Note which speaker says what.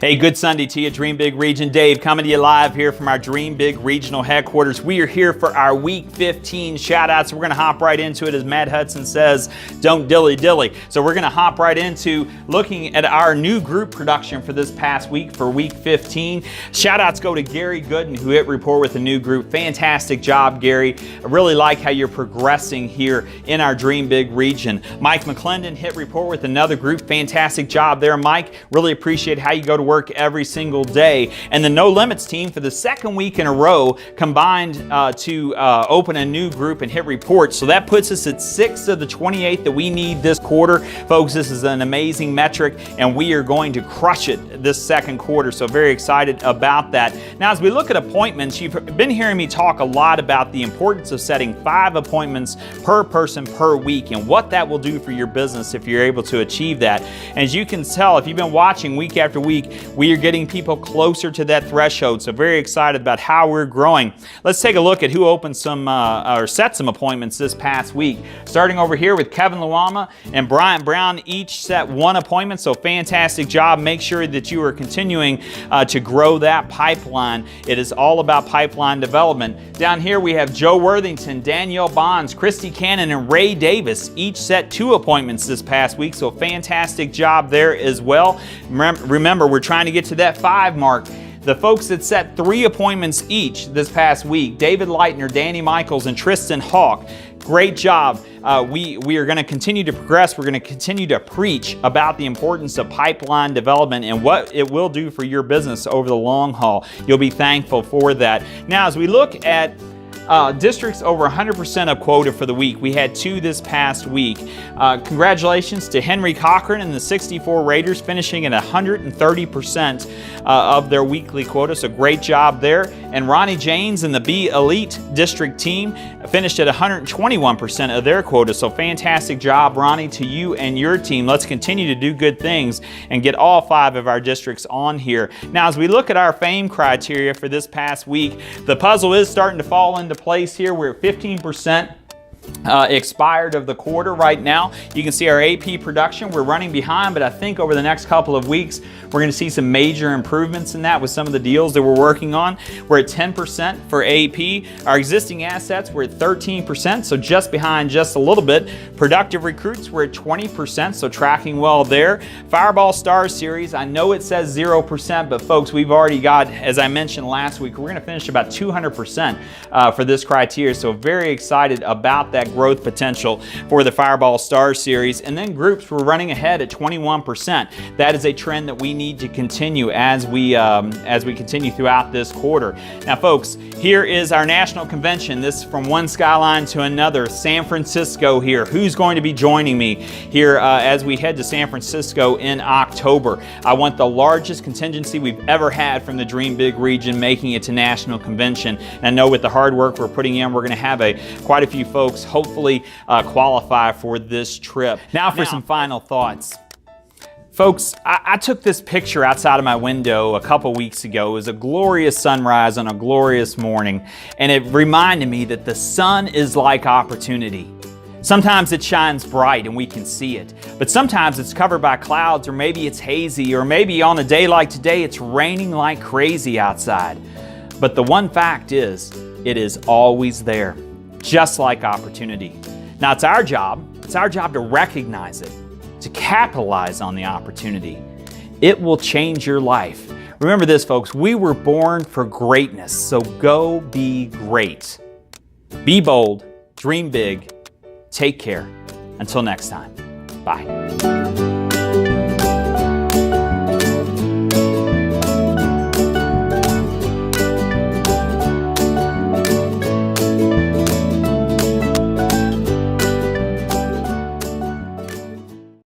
Speaker 1: Hey, good Sunday to you, Dream Big Region. Dave coming to you live here from our Dream Big Regional headquarters. We are here for our Week 15 shout-outs. We're going to hop right into it. As Matt Hudson says, don't dilly-dilly. So we're going to hop right into looking at our new group production for this past week, for Week 15. Shout-outs go to Gary Gooden, who hit report with a new group. Fantastic job, Gary. I really like how you're progressing here in our Dream Big Region. Mike McClendon hit report with another group. Fantastic job there, Mike. Really appreciate how you go to work every single day. And the No Limits team, for the second week in a row, combined to open a new group and hit report. So that puts us at 6 of the 28 that we need this quarter. Folks, this is an amazing metric, and we are going to crush it this second quarter. So very excited about that. Now, as we look at appointments, you've been hearing me talk a lot about the importance of setting 5 appointments per person per week and what that will do for your business if you're able to achieve that. And as you can tell, if you've been watching week after week, we are getting people closer to that threshold. So very excited about how we're growing. Let's take a look at who opened some or set some appointments this past week. Starting over here with Kevin Luama and Brian Brown, each set 1 appointment. So fantastic job. Make sure that you are continuing to grow that pipeline. It is all about pipeline development. Down here we have Joe Worthington, Danielle Bonds, Christy Cannon, and Ray Davis. Each set 2 appointments this past week. So fantastic job there as well. Remember, we're trying to get to that 5 mark. The folks that set 3 appointments each this past week, David Leitner, Danny Michaels, and Tristan Hawk, great job. We are going to continue to progress. We're going to continue to preach about the importance of pipeline development and what it will do for your business over the long haul. You'll be thankful for that. Now, as we look at districts over 100% of quota for the week, we had 2 this past week. Congratulations to Henry Cochran and the 64 Raiders, finishing at 130% of their weekly quota, so great job there. And Ronnie Janes and the B Elite District team finished at 121% of their quota, so fantastic job, Ronnie, to you and your team. Let's continue to do good things and get all 5 of our districts on here. Now, as we look at our fame criteria for this past week, the puzzle is starting to fall into place here. We're at 15% expired of the quarter right now. You can see our AP production. We're running behind, but I think over the next couple of weeks, we're going to see some major improvements in that with some of the deals that we're working on. We're at 10% for AP. Our existing assets, we're at 13%, so just behind just a little bit. Productive recruits, we're at 20%, so tracking well there. Fireball Star Series, I know it says 0%, but folks, we've already got, as I mentioned last week, we're going to finish about 200% for this criteria, so very excited about that growth potential for the Fireball Star Series. And then groups, we're running ahead at 21%. That is a trend that we need to continue as we continue throughout this quarter. Now, folks, here is our national convention. This is from one skyline to another. San Francisco here. Who's going to be joining me here as we head to San Francisco in October? I want the largest contingency we've ever had from the Dream Big region making it to national convention. And I know with the hard work we're putting in, we're going to have quite a few folks hopefully qualify for this trip. Now for some final thoughts. Folks, I took this picture outside of my window a couple weeks ago. It was a glorious sunrise on a glorious morning, and it reminded me that the sun is like opportunity. Sometimes it shines bright and we can see it, but sometimes it's covered by clouds, or maybe it's hazy, or maybe on a day like today it's raining like crazy outside. But the one fact is, it is always there, just like opportunity. Now it's our job to recognize it, to capitalize on the opportunity. It will change your life. Remember this, folks, we were born for greatness, so go be great. Be bold, dream big, take care. Until next time, bye.